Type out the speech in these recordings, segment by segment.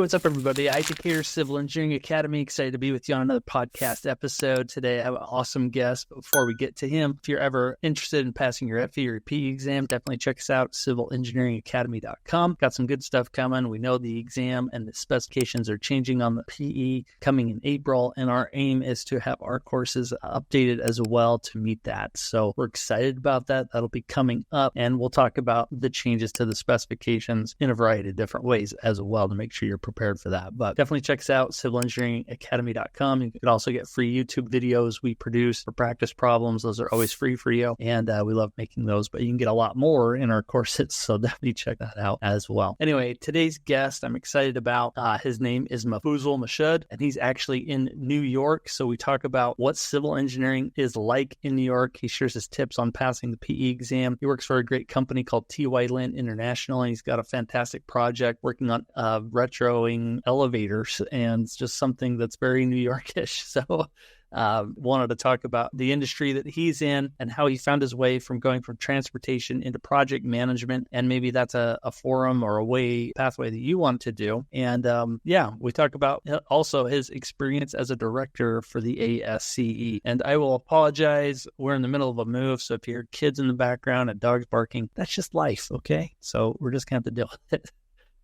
what's up, everybody? Isaac here, Civil Engineering Academy. Excited to be with you on another podcast episode. Today, I have an awesome guest. But before we get to him, if you're ever interested in passing your FE or your PE exam, definitely check us out, civilengineeringacademy.com. Got some good stuff coming. We know the exam and the specifications are changing on the PE coming in April, and our aim is to have our courses updated as well to meet that. So we're excited about that. That'll be coming up, and we'll talk about the changes to the specifications in a variety of different ways as well to make sure you're prepared for that. But definitely check us out, civilengineeringacademy.com. You can also get free YouTube videos we produce for practice problems. Those are always free for you, and we love making those, but you can get a lot more in our courses, so definitely check that out as well. Anyway, today's guest I'm excited about. His name is Mafuzul Mashud, and he's actually in New York, so we talk about what civil engineering is like in New York. He shares his tips on passing the PE exam. He works for a great company called T.Y. Lin International, and he's got a fantastic project working on retroing elevators, and it's just something that's very New Yorkish. So wanted to talk about the industry that he's in and how he found his way from going from transportation into project management. And maybe that's a forum or a pathway that you want to do. And we talk about also his experience as a director for the ASCE. And I will apologize, we're in the middle of a move, so if you hear kids in the background and dogs barking, that's just life, okay? So we're just going to have to deal with it.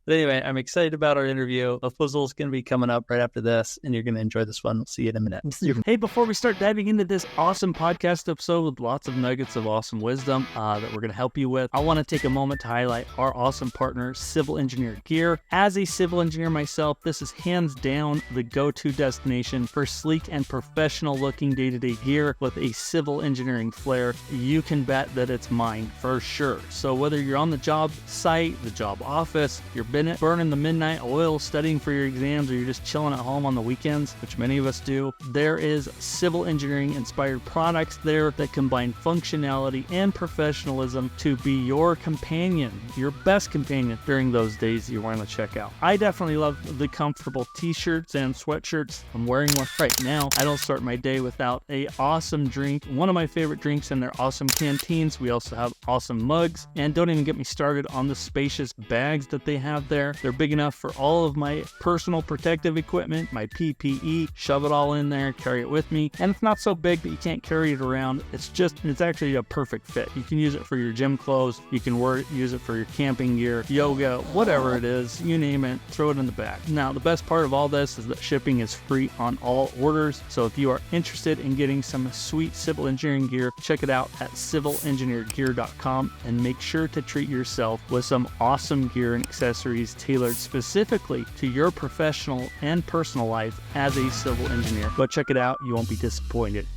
But anyway, I'm excited about our interview. Mafuzul is going to be coming up right after this, and you're going to enjoy this one. We'll see you in a minute. Hey, before we start diving into this awesome podcast episode with lots of nuggets of awesome wisdom that we're going to help you with, I want to take a moment to highlight our awesome partner, Civil Engineer Gear. As a civil engineer myself, this is hands down the go-to destination for sleek and professional-looking day-to-day gear with a civil engineering flair. You can bet that it's mine for sure. So whether you're on the job site, the job office, you're burning the midnight oil studying for your exams, or you're just chilling at home on the weekends, which many of us do, there is civil engineering inspired products there that combine functionality and professionalism to be your companion, your best companion during those days you want to check out. I definitely love the comfortable t-shirts and sweatshirts. I'm wearing one right now. I don't start my day without a awesome drink, one of my favorite drinks, and their awesome canteens. We also have awesome mugs, and don't even get me started on the spacious bags that they have there. They're big enough for all of my personal protective equipment, my PPE, shove it all in there, carry it with me. And it's not so big that you can't carry it around. It's actually a perfect fit. You can use it for your gym clothes. You can use it for your camping gear, yoga, whatever it is, you name it, throw it in the bag. Now, the best part of all this is that shipping is free on all orders. So if you are interested in getting some sweet civil engineering gear, check it out at civilengineergear.com, and make sure to treat yourself with some awesome gear and accessories tailored specifically to your professional and personal life as a civil engineer. Go check it out. You won't be disappointed.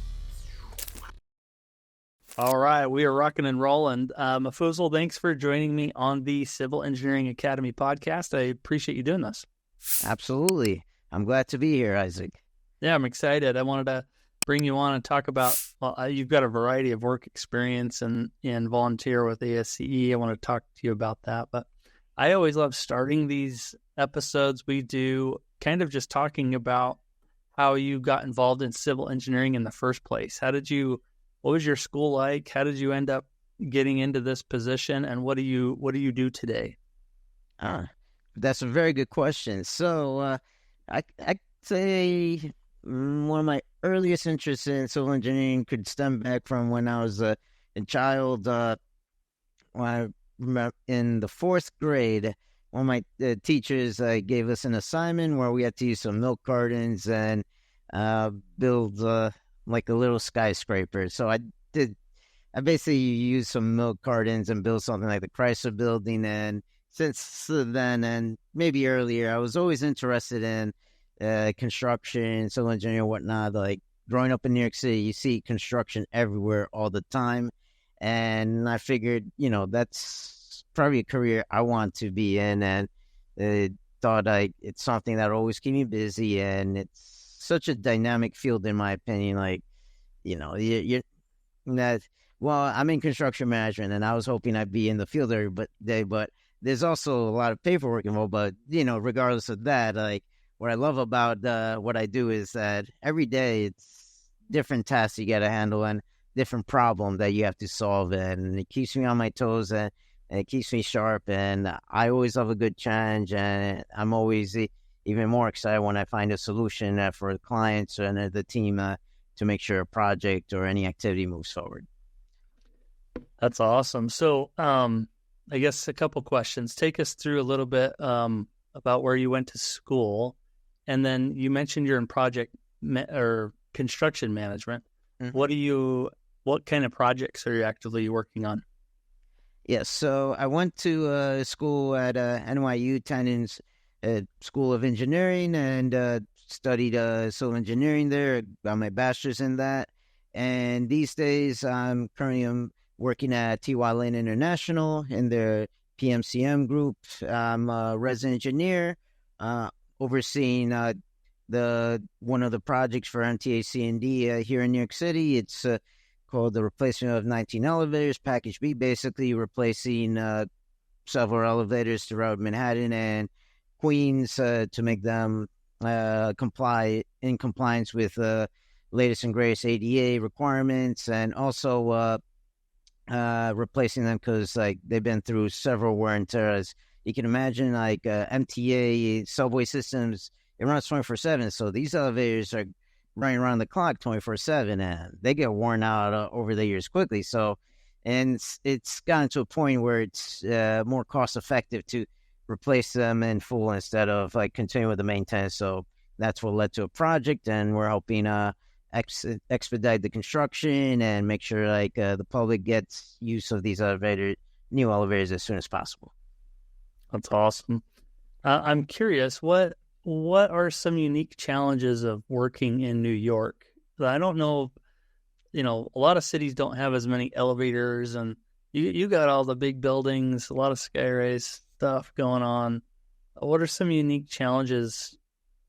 All right, we are rocking and rolling. Mafuzul, thanks for joining me on the Civil Engineering Academy podcast. I appreciate you doing this. Absolutely. I'm glad to be here, Isaac. Yeah, I'm excited. I wanted to bring you on and talk about, you've got a variety of work experience and volunteer with ASCE. I want to talk to you about that, but I always love starting these episodes we do kind of just talking about how you got involved in civil engineering in the first place. What was your school like? How did you end up getting into this position, and what do you do today? That's a very good question. So I'd say one of my earliest interests in civil engineering could stem back from when I was a child. In the fourth grade, one of my teachers gave us an assignment where we had to use some milk cartons and build like a little skyscraper. So I basically used some milk cartons and built something like the Chrysler Building. And since then, and maybe earlier, I was always interested in construction, civil engineering, and whatnot. Like growing up in New York City, you see construction everywhere all the time. And I figured, that's probably a career I want to be in, and thought it's something that always keep me busy, and it's such a dynamic field in my opinion. Like, I'm in construction management, and I was hoping I'd be in the field every day, but there's also a lot of paperwork involved. But regardless of that, like what I love about what I do is that every day it's different tasks you got to handle and different problem that you have to solve, and it keeps me on my toes, and it keeps me sharp, and I always love a good challenge, and I'm always even more excited when I find a solution for the clients and the team to make sure a project or any activity moves forward. That's awesome. So, I guess a couple questions. Take us through a little bit about where you went to school, and then you mentioned you're in project or construction management. Mm-hmm. What kind of projects are you actively working on? Yeah, so I went to school at NYU Tennant's School of Engineering and studied civil engineering there. Got my bachelor's in that. And these days, I'm currently working at T.Y. Lane International in their PMCM group. I'm a resident engineer overseeing one of the projects for MTAC&D here in New York City. It's called the replacement of 19 elevators, Package B, basically replacing several elevators throughout Manhattan and Queens to make them in compliance with latest and greatest ADA requirements, and also replacing them because they've been through several wear and tears. You can imagine MTA subway systems, it runs 24/7, so these elevators are running around the clock 24/7, and they get worn out over the years quickly. So, and it's gotten to a point where it's more cost effective to replace them in full instead of continue with the maintenance. So that's what led to a project, and we're hoping expedite the construction and make sure the public gets use of these new elevators as soon as possible. That's awesome. I'm curious, what are some unique challenges of working in New York? I don't know, a lot of cities don't have as many elevators, and you got all the big buildings, a lot of skyrise stuff going on. What are some unique challenges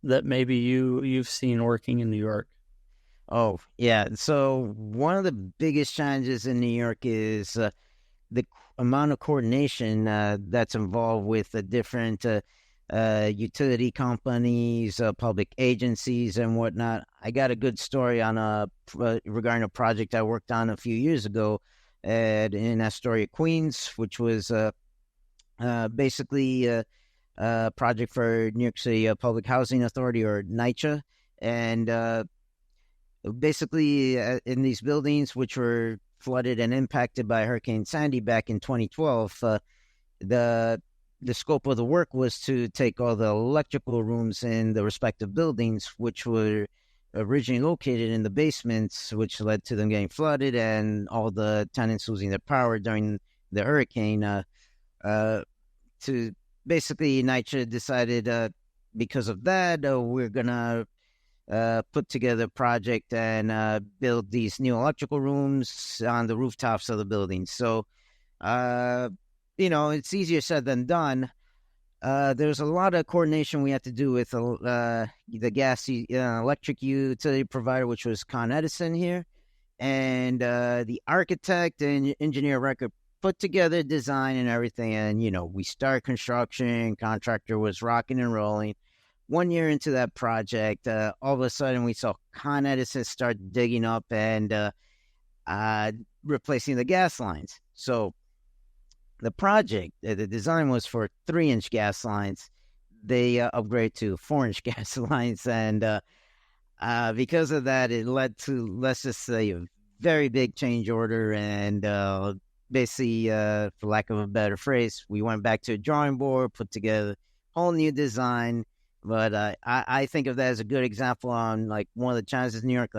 that maybe you've seen working in New York? Oh, yeah. So one of the biggest challenges in New York is the amount of coordination that's involved with the different utility companies, public agencies, and whatnot. I got a good story on regarding a project I worked on a few years ago in Astoria, Queens, which was basically a project for New York City Public Housing Authority, or NYCHA, and basically in these buildings which were flooded and impacted by Hurricane Sandy back in 2012, the scope of the work was to take all the electrical rooms in the respective buildings, which were originally located in the basements, which led to them getting flooded and all the tenants losing their power during the hurricane. To basically, NYCHA decided because of that, we're going to put together a project and build these new electrical rooms on the rooftops of the buildings. So, it's easier said than done. There's a lot of coordination we had to do with the electric utility provider, which was Con Edison here, and the architect and engineer record put together design and everything. And, we start construction, contractor was rocking and rolling. 1 year into that project, all of a sudden we saw Con Edison start digging up and replacing the gas lines. So the project, the design was for 3-inch gas lines. They upgrade to 4-inch gas lines. And because of that, it led to, let's just say, a very big change order. And basically, for lack of a better phrase, we went back to a drawing board, put together a whole new design. But I think of that as a good example on one of the challenges in New York.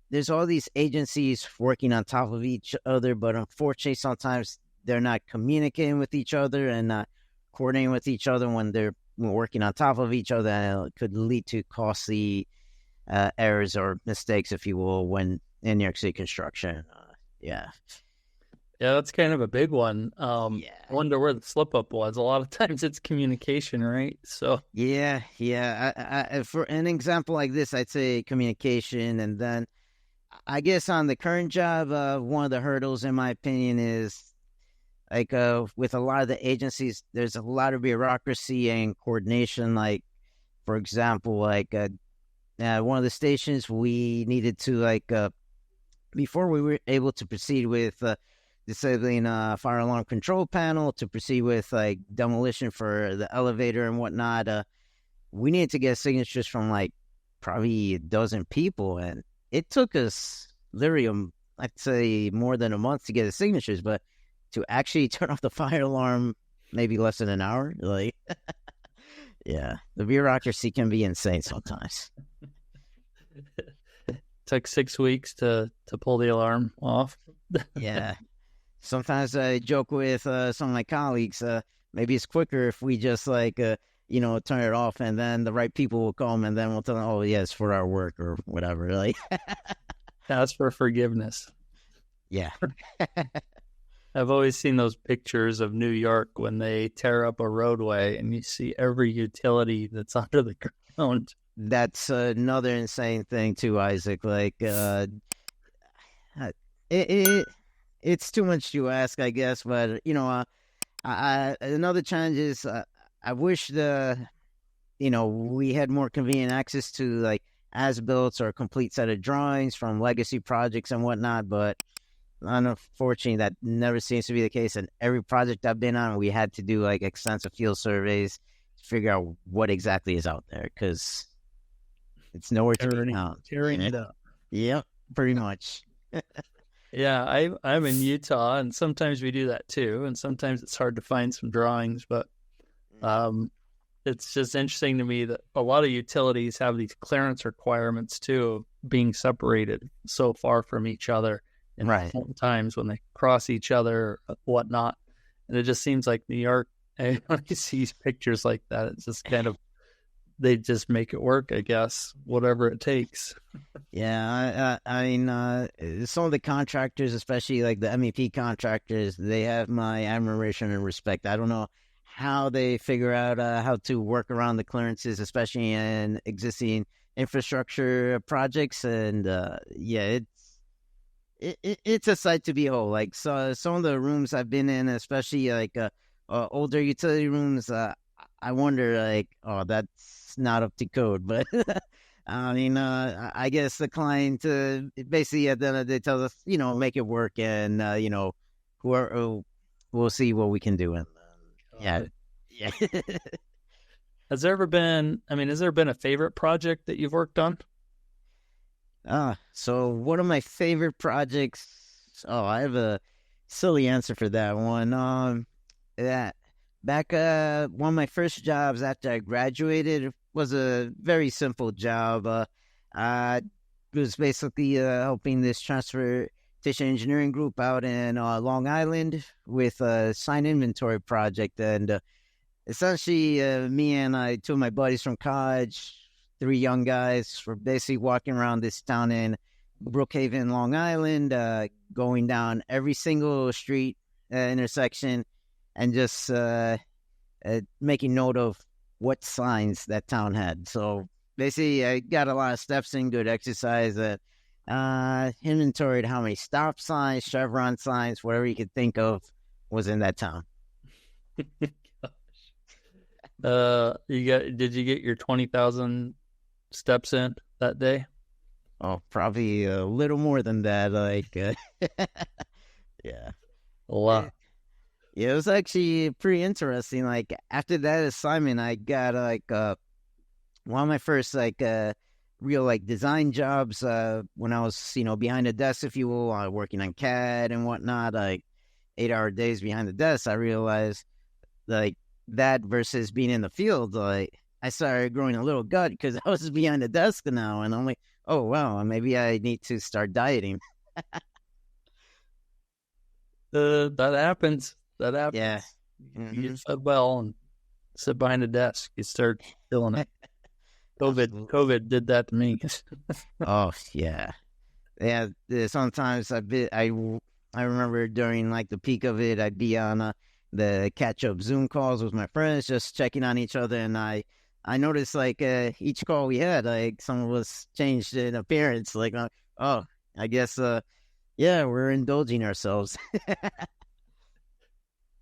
There's all these agencies working on top of each other, but unfortunately, sometimes they're not communicating with each other and not coordinating with each other when they're working on top of each other. And it could lead to costly errors or mistakes, if you will, when in New York City construction. Yeah, that's kind of a big one. I wonder where the slip up was. A lot of times it's communication, right? So yeah. I, for an example like this, I'd say communication. And then I guess on the current job, one of the hurdles, in my opinion, is with a lot of the agencies, there's a lot of bureaucracy and coordination. For example, one of the stations, we needed to before we were able to proceed with disabling a fire alarm control panel, to proceed with demolition for the elevator and whatnot, we needed to get signatures from like probably a dozen people, and it took us literally, I'd say more than a month to get the signatures, but to actually turn off the fire alarm, maybe less than an hour. Like, yeah, the bureaucracy can be insane sometimes. Took 6 weeks to pull the alarm off. Yeah. Sometimes I joke with some of my colleagues, maybe it's quicker if we just like, turn it off, and then the right people will come, and then we'll tell them, oh, yeah, it's for our work or whatever. Like, That's for forgiveness. yeah. I've always seen those pictures of New York when they tear up a roadway and you see every utility that's under the ground. That's another insane thing too, Isaac. Like, it's too much to ask, I guess. But another challenge is I wish we had more convenient access to like as-built or a complete set of drawings from legacy projects and whatnot. But unfortunately, that never seems to be the case. And every project I've been on, we had to do like extensive field surveys to figure out what exactly is out there, because it's nowhere to be found. Tearing it up. Yep, pretty much. Yeah, I'm in Utah, and sometimes we do that too. And sometimes it's hard to find some drawings, but it's just interesting to me that a lot of utilities have these clearance requirements too, of being separated so far from each other. And right. Times when they cross each other, whatnot. And it just seems like New York, when you see pictures like that, it's just kind of, they just make it work, I guess, whatever it takes. Yeah, I mean, some of the contractors, especially like the MEP contractors, they have my admiration and respect. I don't know how they figure out how to work around the clearances, especially in existing infrastructure projects. And yeah, it's a sight to behold. Like, so some of the rooms I've been in, especially like older utility rooms, I wonder, like, oh, that's not up to code. But I mean, I guess the client basically at the end of the day tells us, make it work, and we'll see what we can do. And yeah. Has there been a favorite project that you've worked on? So one of my favorite projects. Oh, I have a silly answer for that one. That back one of my first jobs after I graduated was a very simple job. I was basically helping this transportation engineering group out in Long Island with a sign inventory project, and essentially me and two of my buddies from college, 3 young guys, were basically walking around this town in Brookhaven, Long Island, going down every single street intersection, and just making note of what signs that town had. So basically, I got a lot of steps in, good exercise. Inventoried how many stop signs, chevron signs, whatever you could think of was in that town. Did you get your 20,000 steps in that day? Oh, probably a little more than that. Like, yeah, a lot. Yeah, it was actually pretty interesting. Like, after that assignment, I got like one of my first like real like design jobs when I was behind the desk, if you will, working on CAD and whatnot. Like 8-hour days behind the desk, I realized like that versus being in the field, like I started growing a little gut because I was behind the desk now, and I'm like, oh wow, maybe I need to start dieting. That happens. Yeah. You get fed well and sit behind a desk, you start feeling it. COVID did that to me. Oh yeah. Sometimes I remember during like the peak of it, I'd be on the catch-up Zoom calls with my friends, just checking on each other, and I noticed like each call we had, like someone was changed in appearance. Like, oh, I guess yeah, we're indulging ourselves.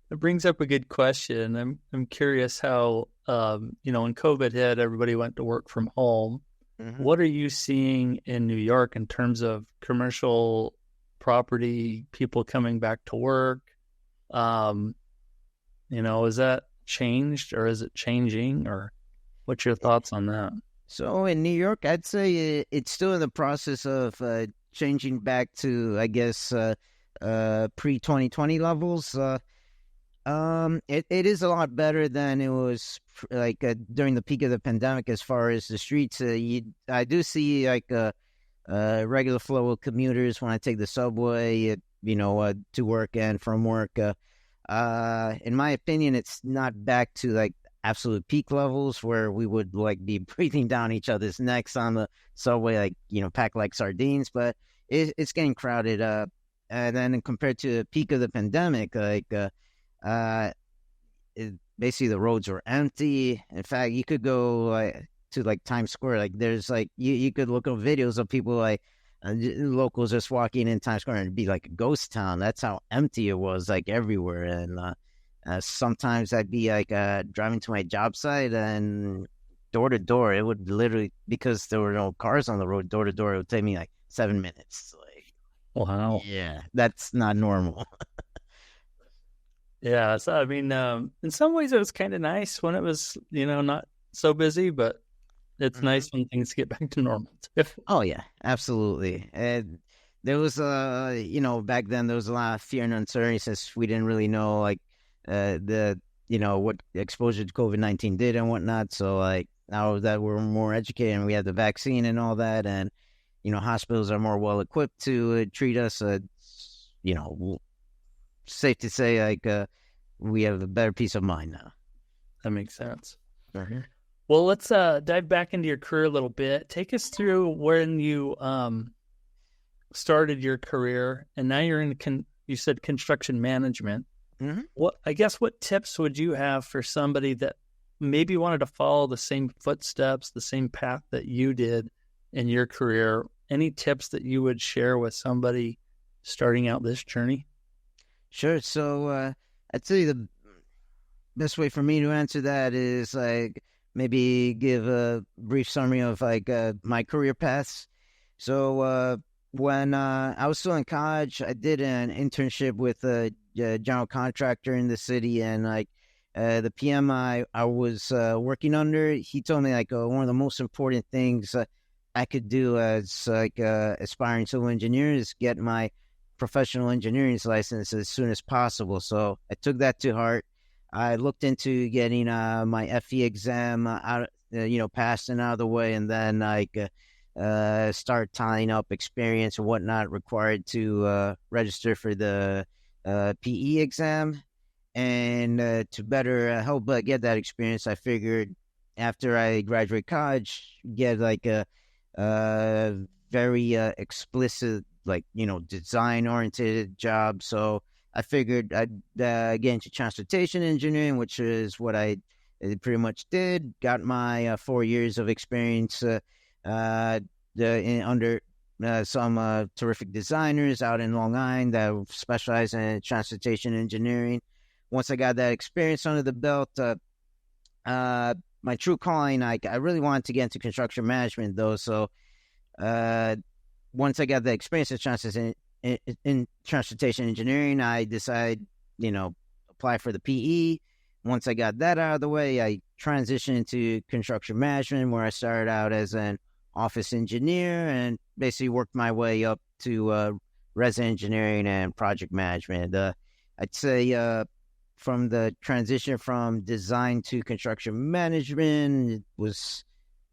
It brings up a good question. I'm curious how when COVID hit, everybody went to work from home. Mm-hmm. What are you seeing in New York in terms of commercial property, people coming back to work? Is that changed, or is it changing, or? What's your thoughts on that? So in New York, I'd say it's still in the process of changing back to, I guess, pre-2020 levels. It is a lot better than it was like during the peak of the pandemic as far as the streets. I do see like a regular flow of commuters when I take the subway, to work and from work. In my opinion, it's not back to like absolute peak levels where we would like be breathing down each other's necks on the subway, like, packed like sardines, but it's getting crowded. And then compared to the peak of the pandemic, like, basically the roads were empty. In fact, you could go to like Times Square. Like there's like, you could look up videos of people like locals just walking in Times Square and it'd be like a ghost town. That's how empty it was, like everywhere. And sometimes I'd be like driving to my job site and door to door, it would literally, because there were no cars on the road, door to door, it would take me like 7 minutes. Like, Wow. yeah, that's not normal. Yeah. So, I mean, in some ways it was kind of nice when it was, not so busy, but it's nice when things get back to normal too. Oh yeah, absolutely. And there was back then there was a lot of fear and uncertainty since we didn't really know like what exposure to COVID-19 did and whatnot. So like now that we're more educated and we have the vaccine and all that, and hospitals are more well equipped to treat us, safe to say like we have a better peace of mind now. That makes sense. Mm-hmm. Well, let's dive back into your career a little bit. Take us through when you started your career, and now you're in you said construction management. Mm-hmm. What tips would you have for somebody that maybe wanted to follow the same footsteps, the same path that you did in your career? Any tips that you would share with somebody starting out this journey? Sure. So I'd say the best way for me to answer that is like maybe give a brief summary of like my career paths. So when I was still in college, I did an internship with a general contractor in the city, and like the PM I was working under, he told me like one of the most important things I could do as like aspiring civil engineer is get my professional engineering license as soon as possible. So I took that to heart. I looked into getting my FE exam passed and out of the way, and then like start tying up experience and whatnot required to register for the PE exam. And to better help get that experience, I figured after I graduate college, get like a very explicit, like, design-oriented job. So I figured I'd get into transportation engineering, which is what I pretty much did. Got my 4 years of experience under some terrific designers out in Long Island that specialize in transportation engineering. Once I got that experience under the belt, my true calling, I really wanted to get into construction management, though. So once I got the experience in transportation engineering, I decided, apply for the PE. Once I got that out of the way, I transitioned into construction management, where I started out as an office engineer and basically worked my way up to resident engineering and project management. I'd say from the transition from design to construction management, it was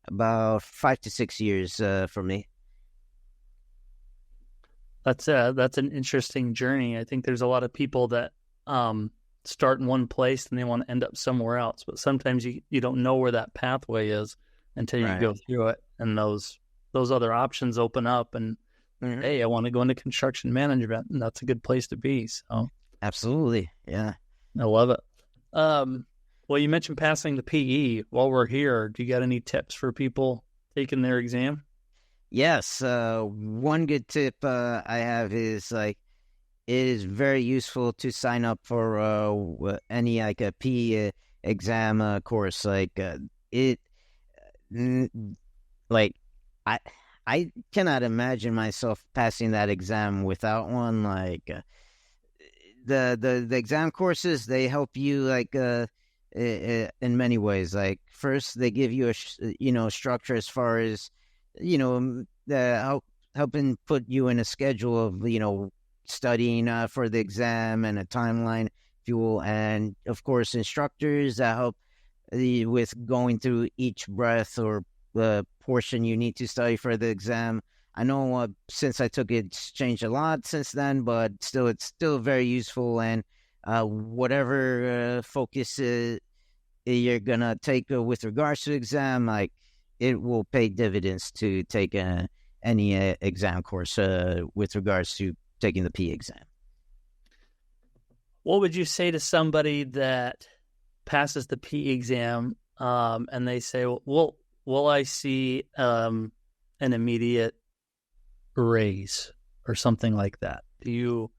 about 5 to 6 years for me. That's an interesting journey. I think there's a lot of people that start in one place and they want to end up somewhere else, but sometimes you don't know where that pathway is until you go through it, and those other options open up, and hey, I want to go into construction management, and that's a good place to be. So absolutely, yeah, I love it. Well, you mentioned passing the PE. While we're here, do you got any tips for people taking their exam? Yes, one good tip I have is like it is very useful to sign up for any like a PE exam course. Like like I cannot imagine myself passing that exam without one. Like the exam courses, they help you like in many ways. Like first, they give you a structure as far as helping put you in a schedule of studying for the exam and a timeline, if you will, and of course instructors that help with going through each breath or portion you need to study for the exam. I know since I took it, it's changed a lot since then, but still, it's still very useful. And whatever focus you're gonna take with regards to exam, like it will pay dividends to take any exam course with regards to taking the P exam. What would you say to somebody that passes the P exam and they say, well, will I see an immediate raise or something like that? Do you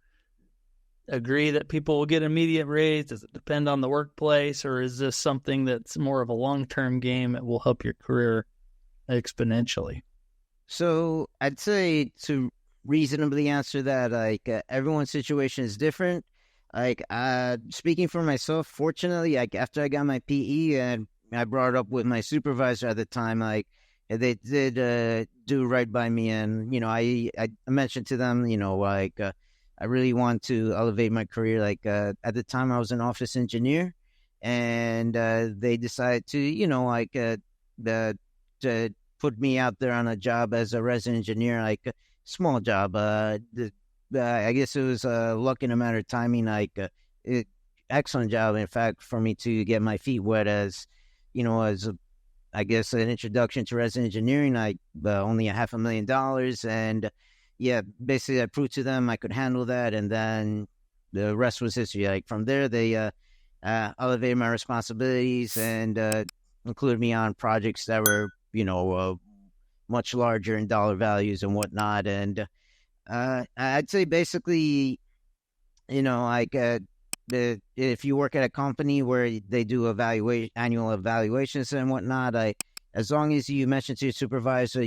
agree that people will get immediate raise? Does it depend on the workplace, or is this something that's more of a long-term game that will help your career exponentially? So I'd say to reasonably answer that, like everyone's situation is different. Like speaking for myself, fortunately, like after I got my PE and I brought it up with my supervisor at the time, like they did do right by me, and I mentioned to them, like I really want to elevate my career. Like at the time, I was an office engineer, and they decided to to put me out there on a job as a resident engineer, like a small job. I guess it was luck and a matter of timing. Like excellent job, in fact, for me to get my feet wet as I guess an introduction to resident engineering. I only $500,000, and yeah, basically I proved to them I could handle that, and then the rest was history. Like from there, they elevated my responsibilities and included me on projects that were much larger in dollar values and whatnot. And I'd say basically, if you work at a company where they do annual evaluations and whatnot, as long as you mention to your supervisor,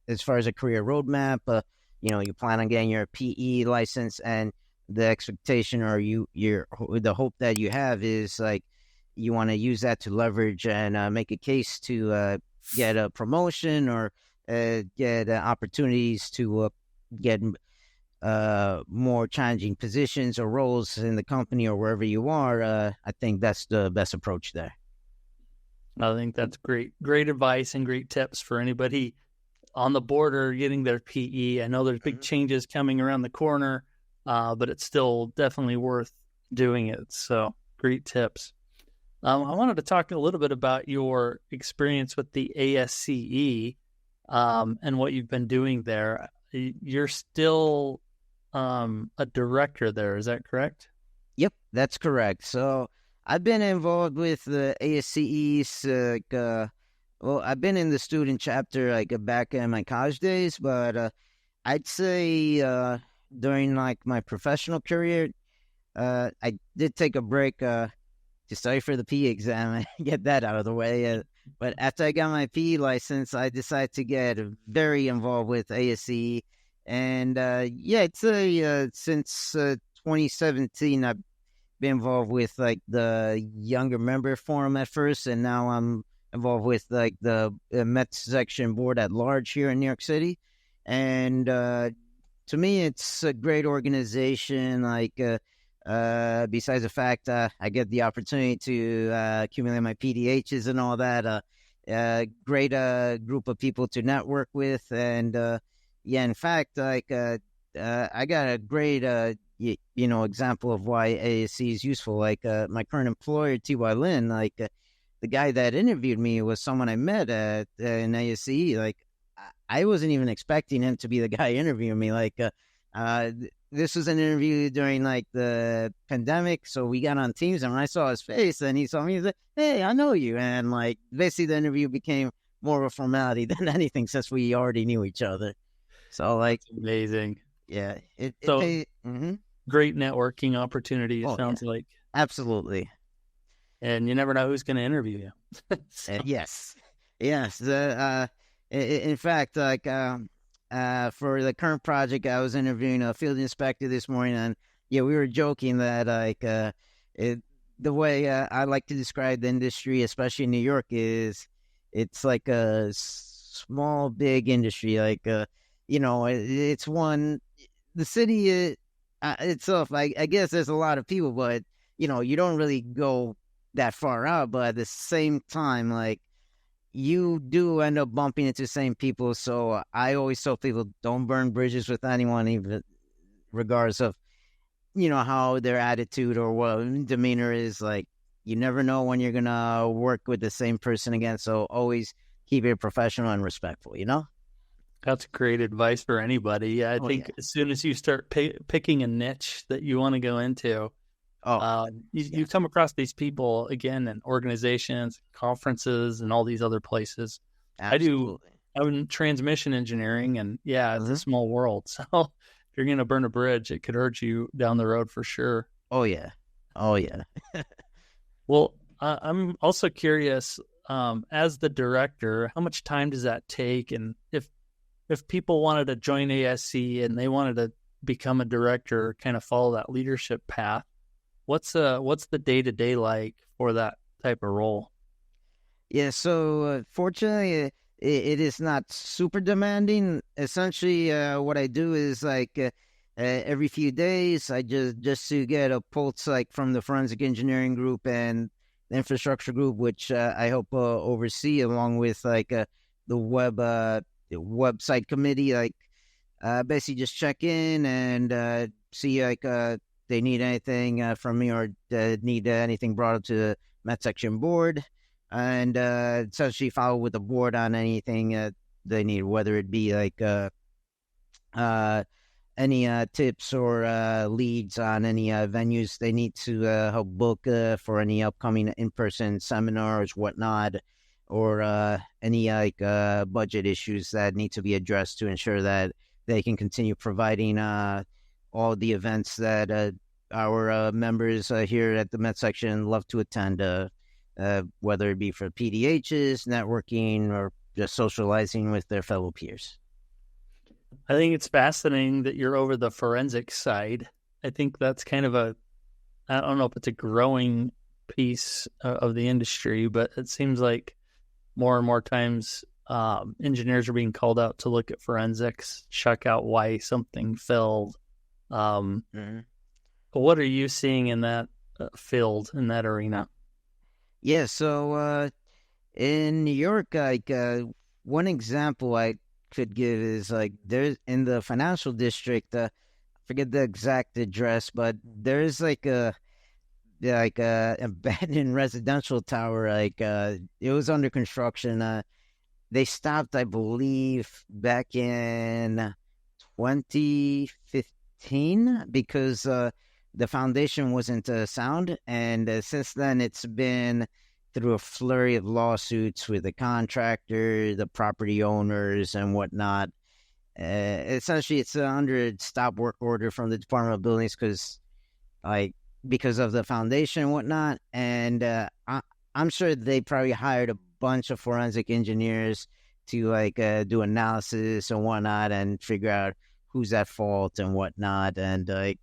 as far as a career roadmap, you plan on getting your PE license, and the expectation or the hope that you have is like you want to use that to leverage and make a case to get a promotion or get opportunities to get more challenging positions or roles in the company or wherever you are. I think that's the best approach there. I think that's great advice and great tips for anybody on the border getting their PE. I know there's big changes coming around the corner, but it's still definitely worth doing it. So great tips. I wanted to talk a little bit about your experience with the ASCE and what you've been doing there. You're still a director there, is that correct? Yep, that's correct. So I've been involved with the ASCE's, I've been in the student chapter like back in my college days, but I'd say during like my professional career, I did take a break to study for the PE exam and get that out of the way. But after I got my PE license, I decided to get very involved with ASCE. And I'd say since 2017, I've been involved with like the younger member forum at first, and now I'm involved with like the Met section board at large here in New York City. And to me, it's a great organization. Like besides the fact I get the opportunity to accumulate my PDHs and all that, great group of people to network with, and in fact, like I got a great example of why ASCE is useful. Like my current employer, T.Y. Lin, like the guy that interviewed me was someone I met in ASCE. Like I wasn't even expecting him to be the guy interviewing me. Like this was an interview during like the pandemic, so we got on Teams, and when I saw his face and he saw me, he was like, "Hey, I know you," and like basically the interview became more of a formality than anything since we already knew each other. So like, that's amazing. Yeah. Great networking opportunity, it sounds like. Absolutely. And you never know who's going to interview you. Yes. In fact, like for the current project, I was interviewing a field inspector this morning, and we were joking that like the way I like to describe the industry, especially in New York, is it's like a small, big industry. Like, it's one, the city itself, I guess there's a lot of people, but, you don't really go that far out. But at the same time, like, you do end up bumping into the same people. So I always tell people, don't burn bridges with anyone, even regardless of how their attitude or what demeanor is. Like, you never know when you're gonna work with the same person again, so always keep it professional and respectful. That's great advice for anybody. I think as soon as you start picking a niche that you want to go into, you come across these people again in organizations, conferences, and all these other places. Absolutely. I'm in transmission engineering, and it's a small world. So if you're going to burn a bridge, it could hurt you down the road for sure. Oh yeah. Well, I'm also curious, as the director, how much time does that take? And if people wanted to join ASCE and they wanted to become a director, kind of follow that leadership path, what's the day-to-day like for that type of role? Yeah, so fortunately, it is not super demanding. Essentially, what I do is like every few days, I just to get a pulse like from the forensic engineering group and the infrastructure group, which I help oversee, along with like the website committee. Like, basically just check in and see like they need anything from me or need anything brought up to the Met Section board. And essentially follow with the board on anything they need, whether it be like any tips or leads on any venues they need to help book for any upcoming in-person seminars, whatnot, or any like budget issues that need to be addressed to ensure that they can continue providing all the events that our members here at the Met Section love to attend. Whether it be for PDHs, networking, or just socializing with their fellow peers. I think it's fascinating that you're over the forensic side. I think that's kind of I don't know if it's a growing piece of the industry, but it seems like more and more times engineers are being called out to look at forensics, check out why something failed. What are you seeing in that field, in that arena? Yeah, so in New York, like one example I could give is like there's in the financial district. I forget the exact address, but there's like a abandoned residential tower. Like it was under construction. They stopped, I believe, back in 2015 because the foundation wasn't sound, and since then it's been through a flurry of lawsuits with the contractor, the property owners, and whatnot. Essentially, it's under a stop work order from the Department of Buildings because of the foundation and whatnot. And I'm sure they probably hired a bunch of forensic engineers to do analysis and whatnot and figure out who's at fault and whatnot. And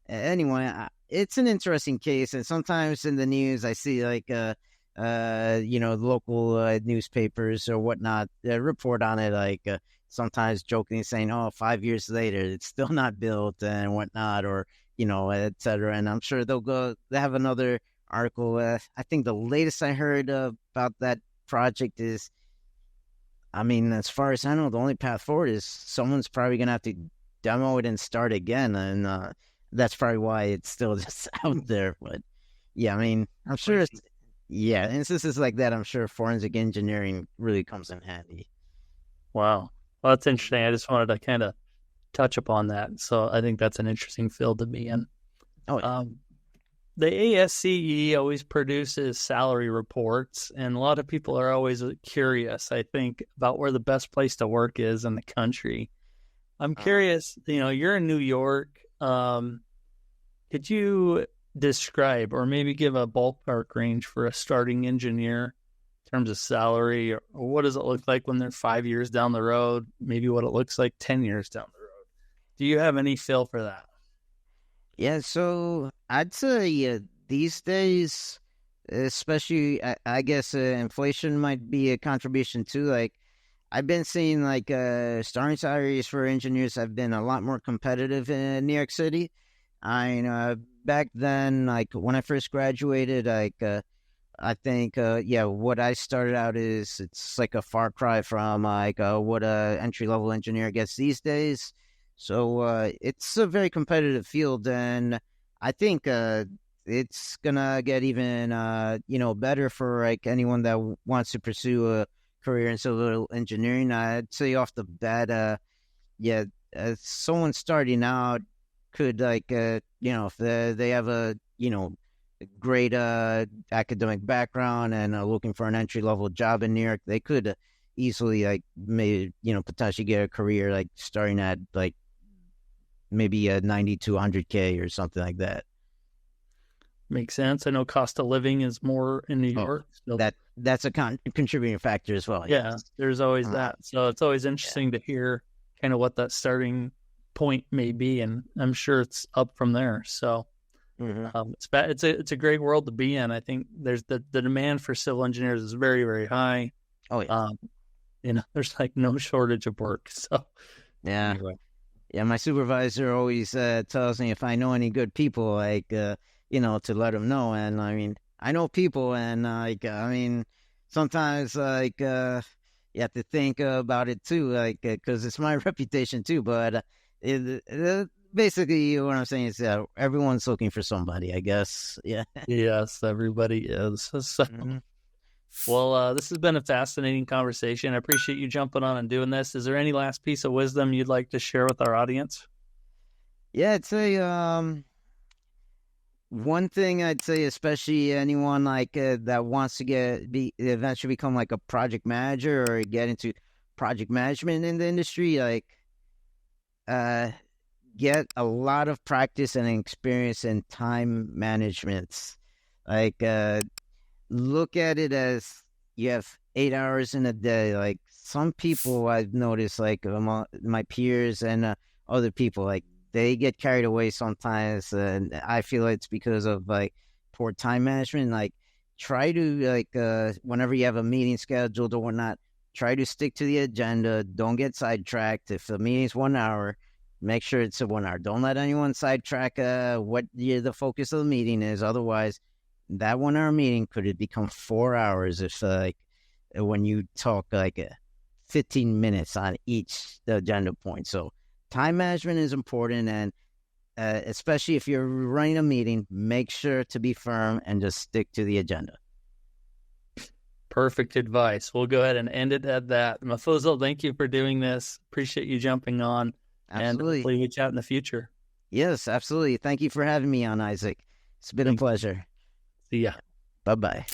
anyway, it's an interesting case, and sometimes in the news I see local newspapers or whatnot report on it, sometimes jokingly saying, "Oh, 5 years later, it's still not built and whatnot," or etc. And I'm sure they have another article. I think the latest I heard about that project is, I mean, as far as I know, the only path forward is someone's probably gonna have to demo it and start again, and that's probably why it's still just out there. But yeah, I mean, I'm sure instances like that, I'm sure forensic engineering really comes in handy. Wow. Well, that's interesting. I just wanted to kind of touch upon that. So I think that's an interesting field to be in. The ASCE always produces salary reports, and a lot of people are always curious, I think, about where the best place to work is in the country. I'm curious, you're in New York. Could you describe or maybe give a ballpark range for a starting engineer in terms of salary, or what does it look like when they're 5 years down the road, maybe what it looks like 10 years down the road? Do you have any feel for that? Yeah, so I'd say these days, especially, I guess inflation might be a contribution too. Like, I've been seeing like starting salaries for engineers have been a lot more competitive in New York City. Back then, like when I first graduated, I think, what I started out it's like a far cry from what a entry level engineer gets these days. So it's a very competitive field, and I think it's gonna get even better for like anyone that wants to pursue a career in civil engineering. I'd say off the bat, someone starting out could if they have a great academic background and are looking for an entry level job in New York, they could easily maybe potentially get a career like starting at like maybe a 90 to 100K or something like that. Makes sense. I know cost of living is more in New York. So that's a contributing factor as well. Yeah, there's always that. So it's always interesting to hear kind of what that starting point may be, and I'm sure it's up from there. So it's a great world to be in. I think there's the demand for civil engineers is very, very high. Oh yeah. There's like no shortage of work. So yeah. Anyway. Yeah, my supervisor always tells me if I know any good people, to let them know. And I mean, I know people, and sometimes you have to think about it too, because it's my reputation too. But basically, what I'm saying is everyone's looking for somebody, I guess. Yeah. Yes, everybody is. So, well, this has been a fascinating conversation. I appreciate you jumping on and doing this. Is there any last piece of wisdom you'd like to share with our audience? Yeah, I'd say one thing I'd say, especially anyone that wants to eventually become like a project manager or get into project management in the industry, get a lot of practice and experience in time management. Look at it as you have 8 hours in a day. Like some people I've noticed, like among my peers and other people, they get carried away sometimes, and I feel it's because of poor time management. Try to whenever you have a meeting scheduled or whatnot, try to stick to the agenda. Don't get sidetracked. If the meeting's 1 hour, make sure it's a 1 hour. Don't let anyone sidetrack what the focus of the meeting is. Otherwise, that 1 hour meeting could become 4 hours if when you talk 15 minutes on each agenda point. So time management is important, and especially if you're running a meeting, make sure to be firm and just stick to the agenda. Perfect advice. We'll go ahead and end it at that. Mafuzul, thank you for doing this. Appreciate you jumping on. Absolutely. And hopefully we chat in the future. Yes, absolutely. Thank you for having me on, Isaac. It's been a pleasure. See ya. Bye-bye.